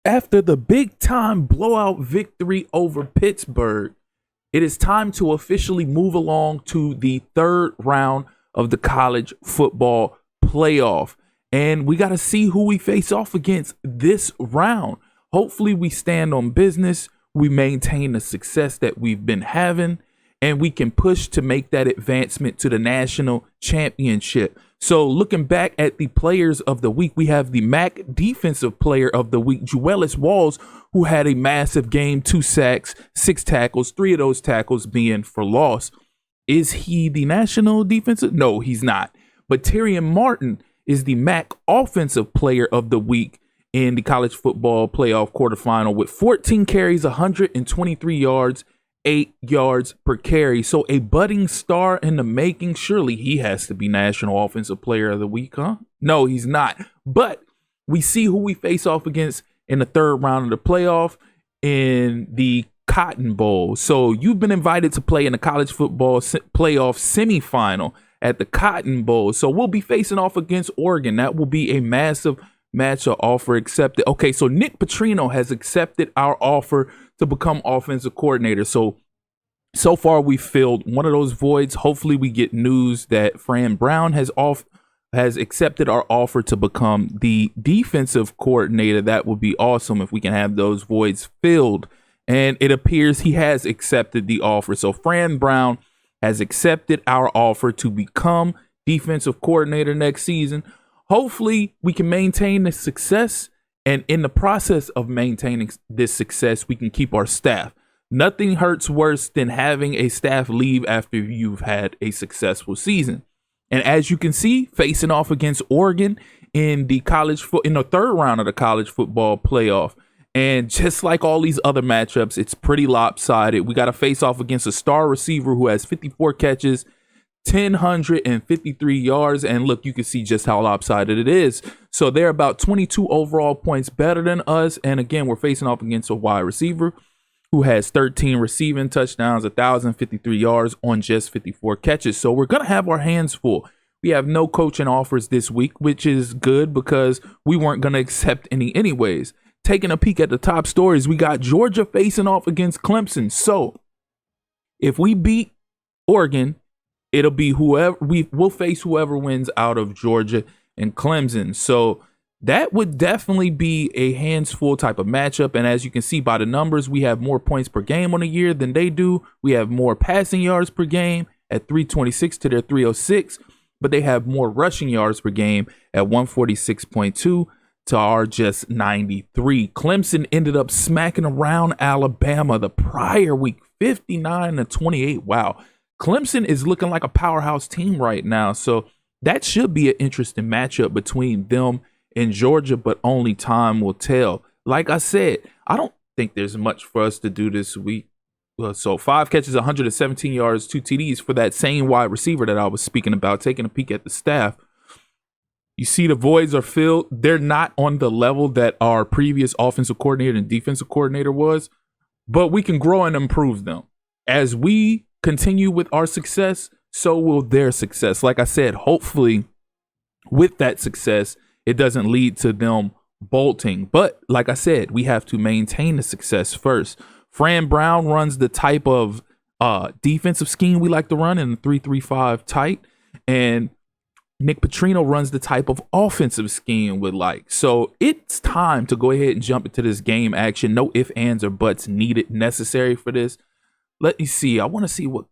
After the big time blowout victory over Pittsburgh, it is time to officially move along to the third round of the college football playoff. And we got to see who we face off against this round. Hopefully, we stand on business, we maintain the success that we've been having, and we can push to make that advancement to the national championship. So looking back at the players of the week, we have the MAC defensive player of the week, Juelis Walls, who had a massive game, 2 sacks, 6 tackles, 3 of those tackles being for loss. Is he the national defensive? No, he's not. But Tyrion Martin is the MAC offensive player of the week in the college football playoff quarterfinal with 14 carries, 123 yards, 8 yards per carry. So a budding star in the making. Surely he has to be National Offensive Player of the Week, huh? No, he's not. But we see who we face off against in the third round of the playoff in the Cotton Bowl. So you've been invited to play in the college football playoff semifinal at the Cotton Bowl. So we'll be facing off against Oregon. That will be a massive match or offer accepted. Okay, so Nick Petrino has accepted our offer to become offensive coordinator. So far we filled one of those voids. Hopefully we get news that Fran Brown has accepted our offer to become the defensive coordinator. That would be awesome if we can have those voids filled. And it appears he has accepted the offer. So Fran Brown has accepted our offer to become defensive coordinator next season. Hopefully we can maintain the success, and in the process of maintaining this success, we can keep our staff. Nothing hurts worse than having a staff leave after you've had a successful season. And as you can see, facing off against Oregon in the third round of the college football playoff. And just like all these other matchups, it's pretty lopsided. We got to face off against a star receiver who has 54 catches, 1,053 yards. And look, you can see just how lopsided it is. So they're about 22 overall points better than us. And again, we're facing off against a wide receiver who has 13 receiving touchdowns, 1,053 yards on just 54 catches. So we're going to have our hands full. We have no coaching offers this week, which is good because we weren't going to accept any anyways. Taking a peek at the top stories, we got Georgia facing off against Clemson. So if we beat Oregon, it'll be we'll face whoever wins out of Georgia and Clemson. So that would definitely be a hands full type of matchup. And as you can see by the numbers, we have more points per game on the year than they do. We have more passing yards per game at 326 to their 306, but they have more rushing yards per game at 146.2 to our just 93. Clemson ended up smacking around Alabama the prior week, 59-28. Wow. Clemson is looking like a powerhouse team right now. So that should be an interesting matchup between them and Georgia, but only time will tell. Like I said, I don't think there's much for us to do this week. So 5 catches, 117 yards, 2 TDs for that same wide receiver that I was speaking about. Taking a peek at the staff, you see the voids are filled. They're not on the level that our previous offensive coordinator and defensive coordinator was, but we can grow and improve them. As we continue with our success, so will their success. Like I said, hopefully with that success, it doesn't lead to them bolting. But like I said, we have to maintain the success first. Fran Brown runs the type of defensive scheme we like to run in the 3-3-5 tight, and Nick Petrino runs the type of offensive scheme we like. So it's time to go ahead and jump into this game action. No ifs, ands, or buts necessary for this. Let me see. I want to see what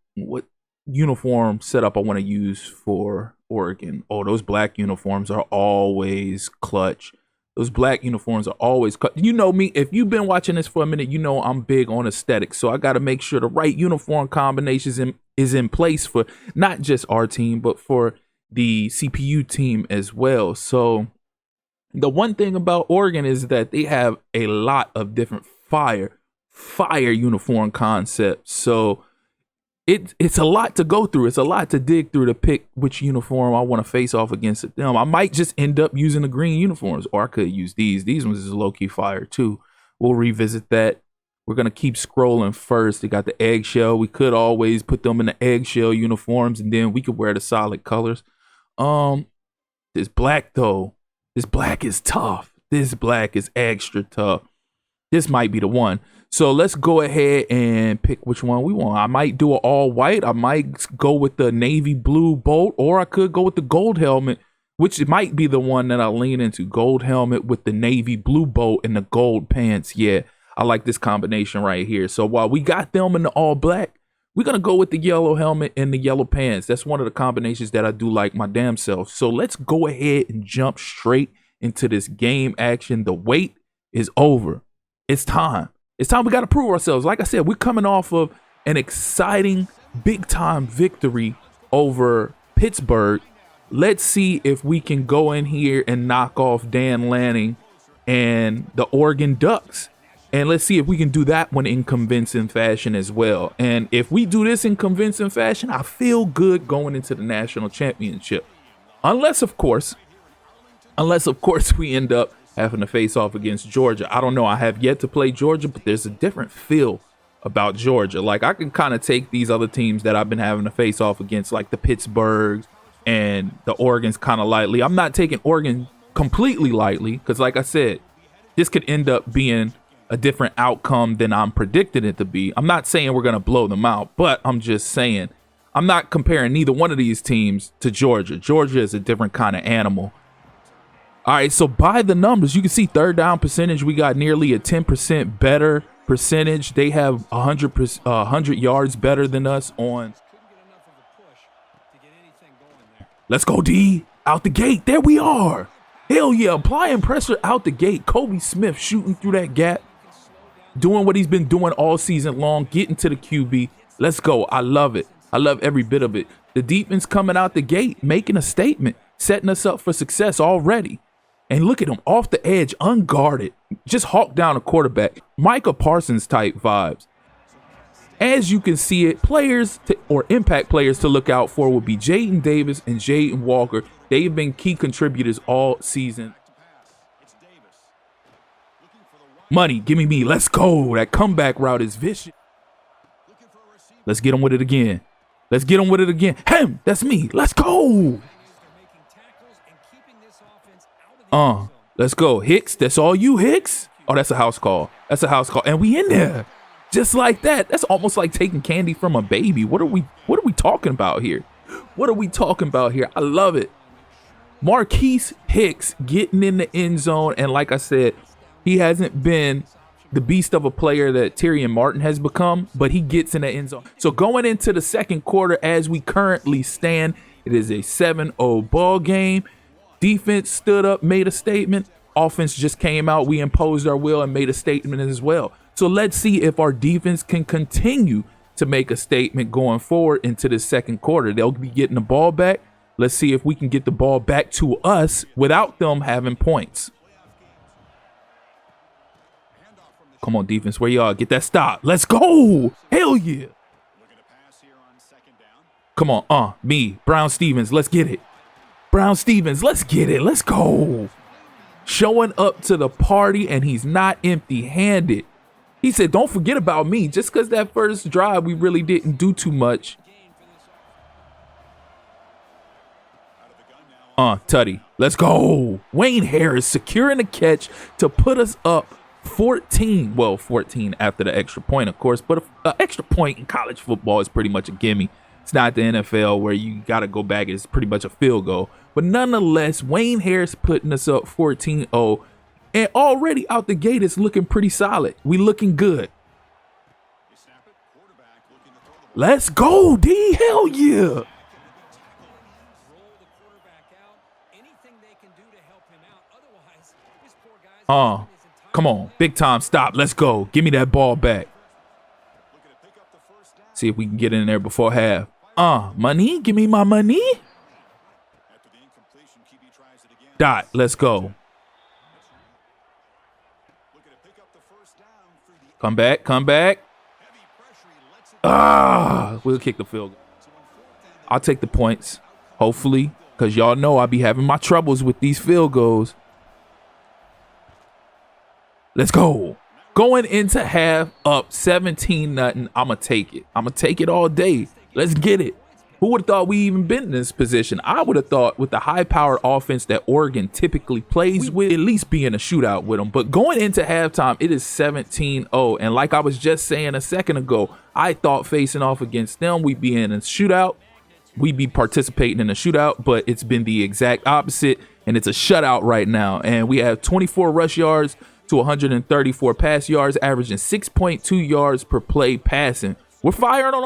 uniform setup I want to use for Oregon. Oh, those black uniforms are always clutch. Those black uniforms are always clutch. You know me. If you've been watching this for a minute, you know I'm big on aesthetics. So I got to make sure the right uniform combinations is in place for not just our team, but for the CPU team as well. So the one thing about Oregon is that they have a lot of different fire uniform concepts. So it's a lot to go through. It's a lot to dig through to pick which uniform I want to face off against them. I might just end up using the green uniforms, or I could use these. These ones is low-key fire too. We'll revisit that. We're going to keep scrolling first. They got the eggshell. We could always put them in the eggshell uniforms, and then we could wear the solid colors. This black though, this black is tough. This black is extra tough. This might be the one. So let's go ahead and pick which one we want. I might do an all white. I might go with the navy blue bolt, or I could go with the gold helmet, which might be the one that I lean into. Gold helmet with the navy blue bolt and the gold pants. Yeah, I like this combination right here. So while we got them in the all black, we're going to go with the yellow helmet and the yellow pants. That's one of the combinations that I do like my damn self. So let's go ahead and jump straight into this game action. The wait is over. It's time. It's time we got to prove ourselves. Like I said, we're coming off of an exciting big time victory over Pittsburgh. Let's see if we can go in here and knock off Dan Lanning and the Oregon Ducks. And let's see if we can do that one in convincing fashion as well. And if we do this in convincing fashion, I feel good going into the national championship. Unless, of course, we end up having to face off against Georgia. I don't know. I have yet to play Georgia, but there's a different feel about Georgia. Like, I can kind of take these other teams that I've been having to face off against, like the Pittsburghs and the Oregons, kind of lightly. I'm not taking Oregon completely lightly because, like I said, this could end up being a different outcome than I'm predicting it to be. I'm not saying we're going to blow them out, but I'm just saying I'm not comparing neither one of these teams to Georgia. Georgia is a different kind of animal. All right, so by the numbers, you can see third down percentage. We got nearly a 10% better percentage. They have 100 yards better than us on. Let's go, D. Out the gate. There we are. Hell yeah, applying pressure out the gate. Kobe Smith shooting through that gap, doing what he's been doing all season long, getting to the QB. Let's go. I love it. I love every bit of it. The defense coming out the gate, making a statement, setting us up for success already. And look at him off the edge, unguarded, just hawk down a quarterback. Micah Parsons type vibes. As you can see it, players or impact players to look out for will be Jaden Davis and Jaden Walker. They've been key contributors all season. Money, give me. Let's go. That comeback route is vicious. Let's get him with it again. Hem, that's me. Let's go. Let's go. Hicks, that's all you, Hicks? Oh, that's a house call. And we in there. Just like that. That's almost like taking candy from a baby. What are we talking about here? I love it. Marquise Hicks getting in the end zone. And like I said, he hasn't been the beast of a player that Tyrion Martin has become, but he gets in the end zone. So going into the second quarter, as we currently stand, it is a 7-0 ball game. Defense stood up, made a statement. Offense just came out. We imposed our will and made a statement as well. So let's see if our defense can continue to make a statement going forward into the second quarter. They'll be getting the ball back. Let's see if we can get the ball back to us without them having points. Come on, defense, where y'all? Get that stop. Let's go. Hell yeah. Come on, me, Brown Stevens, let's get it. Let's go. Showing up to the party, and he's not empty-handed. He said, don't forget about me. Just because that first drive, we really didn't do too much. Tutty, let's go. Wayne Harris securing the catch to put us up 14. Well, 14 after the extra point, of course. But an extra point in college football is pretty much a gimme. It's not the NFL where you got to go back. It's pretty much a field goal. But nonetheless, Wayne Harris putting us up 14-0. And already out the gate, it's looking pretty solid. We looking good. Let's go, D. Hell yeah. Come on. Big time stop. Let's go. Give me that ball back. See if we can get in there before half. Money. Give me my money. Dot. Let's go. Come back. We'll kick the field goal. I'll take the points, hopefully, because y'all know I be having my troubles with these field goals. Let's go. Going into half up 17-0. I'ma take it all day. Let's get it. Who would have thought we even been in this position? I would have thought with the high-powered offense that Oregon typically plays with, at least be in a shootout with them. But going into halftime, it is 17-0. And like I was just saying a second ago, I thought facing off against them, we'd be in a shootout. We'd be participating in a shootout, but it's been the exact opposite, and it's a shutout right now. And we have 24 rush yards to 134 pass yards, averaging 6.2 yards per play passing. We're firing on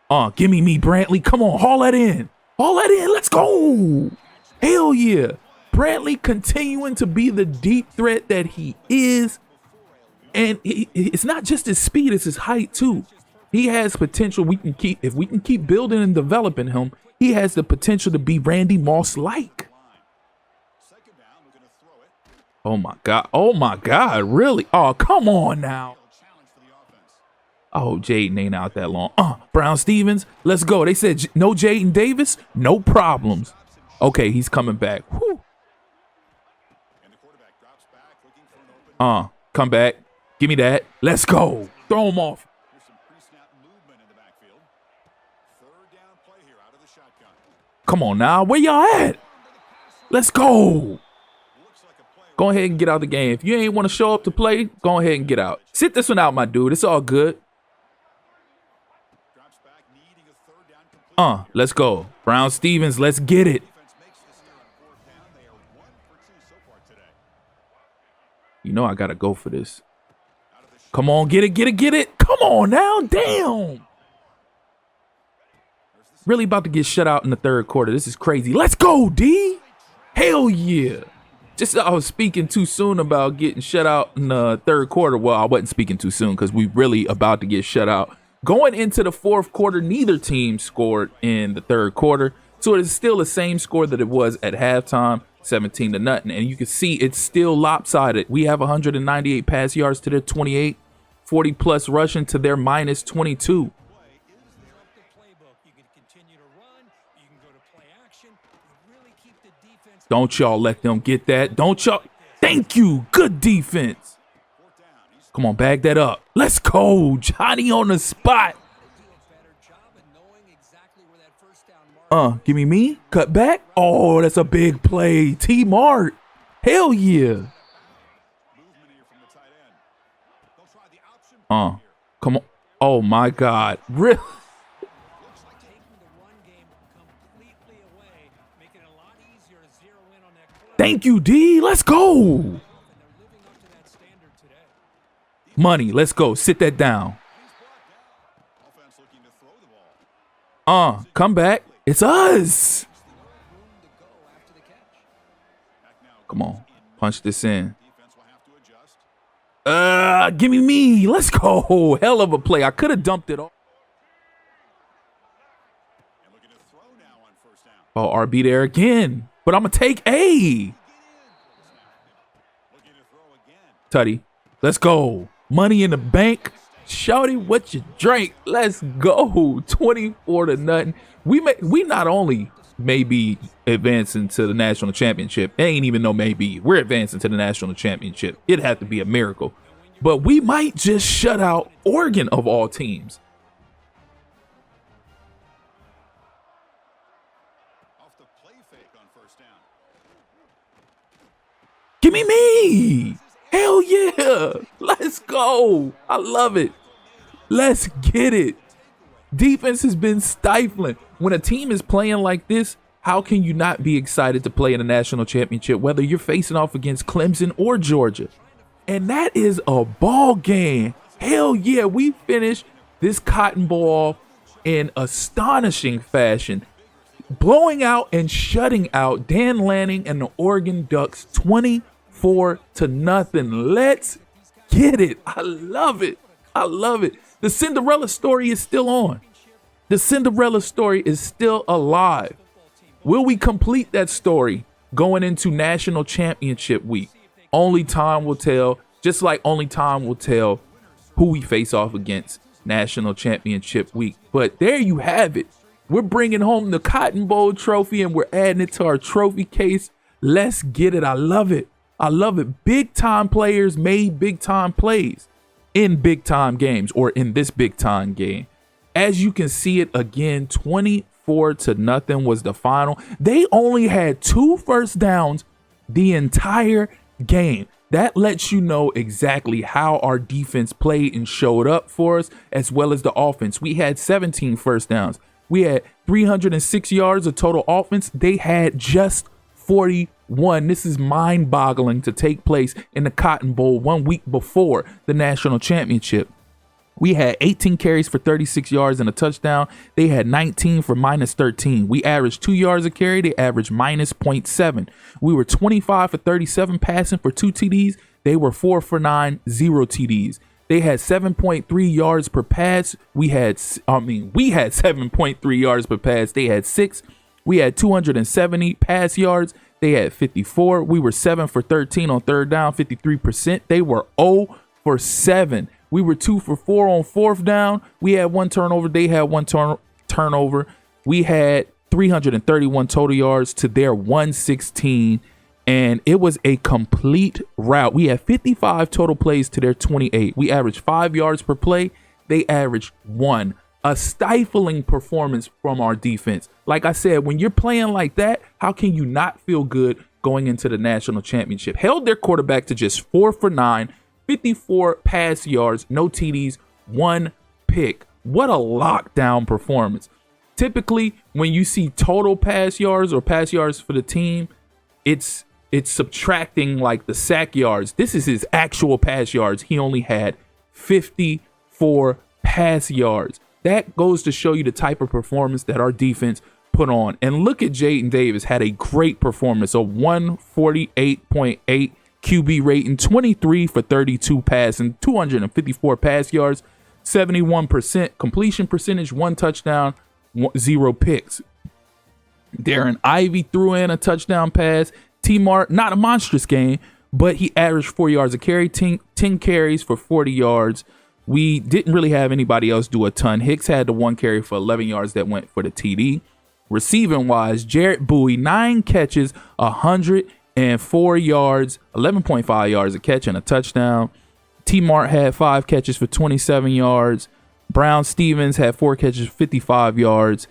all. Give me Brantley. Come on, haul that in. Haul that in. Let's go. Hell yeah. Brantley continuing to be the deep threat that he is. And it's not just his speed, it's his height too. He has potential. If we can keep building and developing him, he has the potential to be Randy Moss-like. Oh my God. Oh my God. Really? Oh, come on now. Oh, Jaden ain't out that long. Brown Stevens, let's go. They said no Jaden Davis, no problems. Okay, he's coming back. Whew. Come back. Give me that. Let's go. Throw him off. Come on now. Where y'all at? Let's go. Go ahead and get out of the game. If you ain't want to show up to play, go ahead and get out. Sit this one out, my dude. It's all good. Let's go. Brown Stevens, let's get it. You know I got to go for this. Come on, get it. Come on now, damn. Really about to get shut out in the third quarter. This is crazy. Let's go, D. Hell yeah. I was speaking too soon about getting shut out in the third quarter. Well, I wasn't speaking too soon because we really about to get shut out. Going into the fourth quarter, neither team scored in the third quarter. So it is still the same score that it was at halftime, 17-0. And you can see it's still lopsided. We have 198 pass yards to their 28, 40 plus rushing to their minus 22. Don't y'all let them get that. Don't y'all. Thank you. Good defense. Come on, bag that up. Let's go. Johnny on the spot. Give me. Cut back. Oh, that's a big play. T-Mart. Hell yeah. Come on. Oh, my God. Really? Thank you, D. Let's go. Money. Let's go. Sit that down. Come back. It's us. Come on. Punch this in. Give me. Let's go. Hell of a play. I could have dumped it off. Oh, RB there again. But I'm going to take A. Tutty. Let's go. Money in the bank. Shawty, what you drink? Let's go. 24-0. We not only may be advancing to the national championship. It ain't even no maybe. We're advancing to the national championship. It'd have to be a miracle. But we might just shut out Oregon of all teams. Give me. Hell yeah. Let's go. I love it. Let's get it. Defense has been stifling. When a team is playing like this, how can you not be excited to play in a national championship, whether you're facing off against Clemson or Georgia? And that is a ball game. Hell yeah. We finished this Cotton Bowl in astonishing fashion, blowing out and shutting out Dan Lanning and the Oregon Ducks 24-0. Let's get it. I love it. I love it. The Cinderella story is still on. The Cinderella story is still alive. Will we complete that story going into national championship week? Only time will tell, just like only time will tell who we face off against national championship week. But there you have it. We're bringing home the Cotton Bowl trophy and we're adding it to our trophy case. Let's get it. I love it. I love it. Big time players made big time plays. in big time games, or in this big time game. As you can see it again, 24-0 was the final. They only had 2 first downs the entire game. That lets you know exactly how our defense played and showed up for us, as well as the offense. We had 17 first downs. We had 306 yards of total offense. They had just 41. This is mind-boggling to take place in the Cotton Bowl 1 week before the national championship. We had 18 carries for 36 yards and a touchdown. They had 19 for -13. We averaged 2 yards a carry. They averaged -0.7. We were 25 for 37 passing for 2 TDs. They were 4 for 9, 0 TDs. They had 7.3 yards per pass. We had 7.3 yards per pass. They had 6. We had 270 pass yards. They had 54. We were 7 for 13 on third down, 53%. They were 0 for 7. We were 2 for 4 on fourth down. We had 1 turnover. They had 1 turnover. We had 331 total yards to their 116. And it was a complete rout. We had 55 total plays to their 28. We averaged 5 yards per play. They averaged 1. A stifling performance from our defense. Like I said, when you're playing like that, how can you not feel good going into the national championship? Held their quarterback to just 4 for 9, 54 pass yards, no TDs, 1 pick. What a lockdown performance. Typically, when you see total pass yards or pass yards for the team, it's subtracting like the sack yards. This is his actual pass yards. He only had 54 pass yards. That goes to show you the type of performance that our defense put on. And look at Jaden Davis, had a great performance, a 148.8 QB rating, 23 for 32 passing, 254 pass yards, 71% completion percentage, 1 touchdown, 0 picks. Darren Ivey threw in a touchdown pass. T-Mart, not a monstrous game, but he averaged 4 yards a carry, 10 carries for 40 yards. We didn't really have anybody else do a ton. Hicks had the 1 carry for 11 yards that went for the TD. Receiving wise, Jarrett Bowie, 9 catches, 104 yards, 11.5 yards a catch and a touchdown. T-Mart had 5 catches for 27 yards. Brown Stevens had 4 catches for 55 yards.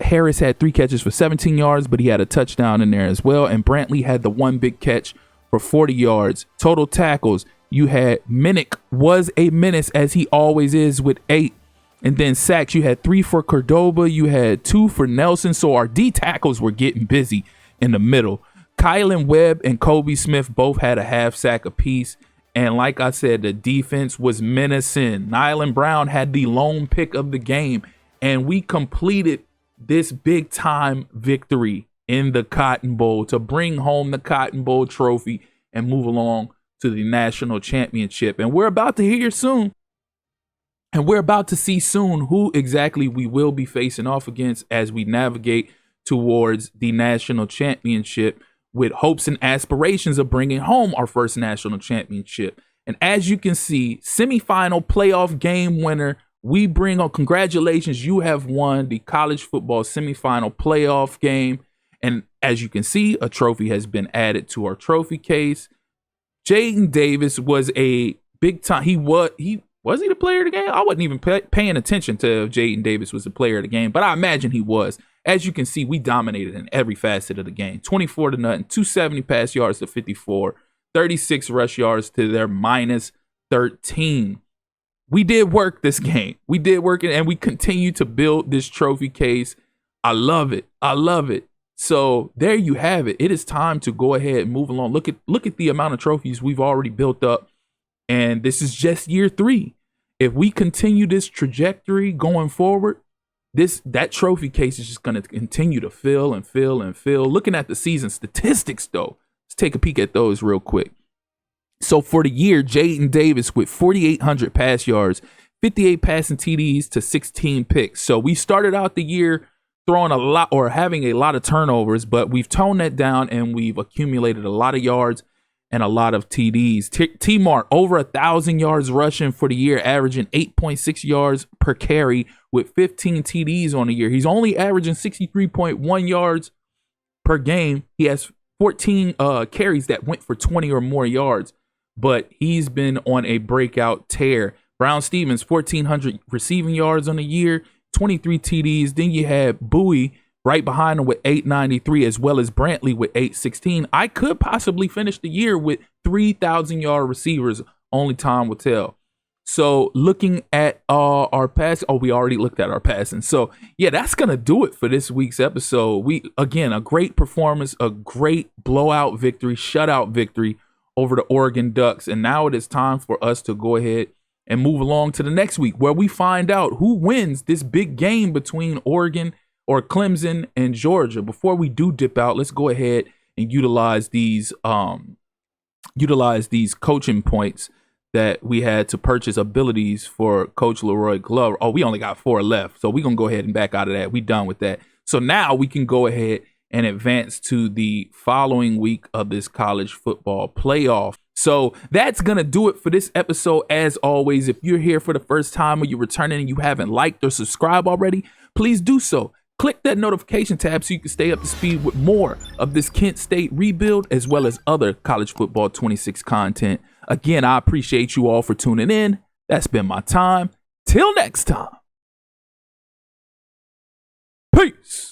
Harris had 3 catches for 17 yards, but he had a touchdown in there as well. And Brantley had the 1 big catch for 40 yards. Total tackles, you had Minnick was a menace, as he always is, with 8. And then sacks, you had 3 for Cordoba. You had 2 for Nelson. So our D tackles were getting busy in the middle. Kylan Webb and Kobe Smith both had a half sack apiece. And like I said, the defense was menacing. Nylan Brown had the lone pick of the game. And we completed this big time victory in the Cotton Bowl to bring home the Cotton Bowl trophy and move along to the national championship. And we're about to hear soon. And we're about to see soon who exactly we will be facing off against as we navigate towards the national championship, with hopes and aspirations of bringing home our first national championship. And as you can see, semifinal playoff game winner, we bring on, congratulations, you have won the college football semifinal playoff game. And as you can see, a trophy has been added to our trophy case. Jaden Davis was a big time. Was he the player of the game? I wasn't even paying attention to if Jaden Davis was the player of the game, but I imagine he was. As you can see, we dominated in every facet of the game. 24-0, 270 pass yards to 54, 36 rush yards to their -13. We did work this game. We did work it, and we continue to build this trophy case. I love it. I love it. So there you have it. It is time to go ahead and move along. Look at the amount of trophies we've already built up, and this is just year 3. If we continue this trajectory going forward, that trophy case is just going to continue to fill and fill and fill. Looking at the season statistics, though, let's take a peek at those real quick. So for the year, Jaden Davis with 4,800 pass yards, 58 passing TDs to 16 picks. So we started out the year throwing a lot or having a lot of turnovers, but we've toned that down and we've accumulated a lot of yards and a lot of TDs. T-Mart over 1,000 yards rushing for the year, averaging 8.6 yards per carry with 15 TDs on the year. He's only averaging 63.1 yards per game. He has 14 carries that went for 20 or more yards. but he's been on a breakout tear. Brown Stevens, 1,400 receiving yards on the year, 23 TDs. Then you had Bowie right behind him with 893, as well as Brantley with 816. I could possibly finish the year with 3,000-yard receivers. Only time will tell. So looking at our pass, we already looked at our passing. So yeah, that's gonna do it for this week's episode. Again, a great performance, a great blowout victory, shutout victory over the Oregon Ducks. And now it is time for us to go ahead and move along to the next week, where we find out who wins this big game between Oregon or Clemson and Georgia. Before we do dip out, let's go ahead and utilize these coaching points that we had to purchase abilities for Coach Leroy Glover. We only got 4 left, so we're going to go ahead and back out of that. We done with that. So now we can go ahead and advance to the following week of this college football playoff. So that's going to do it for this episode. As always, if you're here for the first time or you're returning and you haven't liked or subscribed already, please do so. Click that notification tab so you can stay up to speed with more of this Kent State rebuild, as well as other College Football 26 content. Again, I appreciate you all for tuning in. That's been my time. Till next time. Peace.